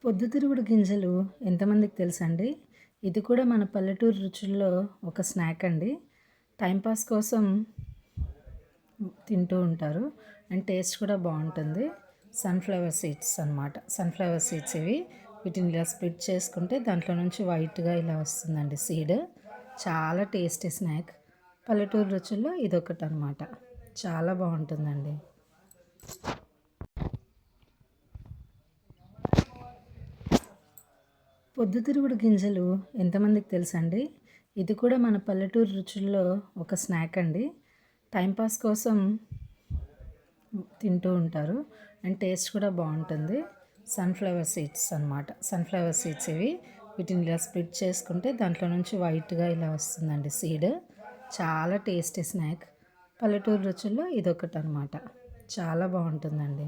పొద్దుతిరుగుడు గింజలు ఎంతమందికి తెలుసండి? ఇది కూడా మన పల్లెటూరు రుచుల్లో ఒక స్నాక్ అండి. టైంపాస్ కోసం తింటూ ఉంటారు. అండ్ టేస్ట్ కూడా బావుంటుంది. సన్‌ఫ్లవర్ సీడ్స్ అనమాట. సన్‌ఫ్లవర్ సీడ్స్ ఇవి. వీటిని ఇలా స్ప్లిట్ చేసుకుంటే దాంట్లో నుంచి వైట్‌గా ఇలా వస్తుందండి సీడ్. చాలా టేస్టీ స్నాక్. పల్లెటూరు రుచుల్లో ఇదొకటనమాట. చాలా బావుంటుందండి. పొద్దుతిరుగుడు గింజలు ఎంతమందికి తెలుసండి? ఇది కూడా మన పల్లెటూరు రుచుల్లో ఒక స్నాక్ అండి. టైంపాస్ కోసం తింటూ ఉంటారు. అండ్ టేస్ట్ కూడా బావుంటుంది. సన్‌ఫ్లవర్ సీడ్స్ అనమాట. సన్‌ఫ్లవర్ సీడ్స్ ఇవి. వీటిని ఇలా స్ప్లిట్ చేసుకుంటే దాంట్లో నుంచి వైట్‌గా ఇలా వస్తుందండి సీడ్. చాలా టేస్టీ స్నాక్. పల్లెటూరు రుచుల్లో ఇదొకటనమాట. చాలా బావుంటుందండి.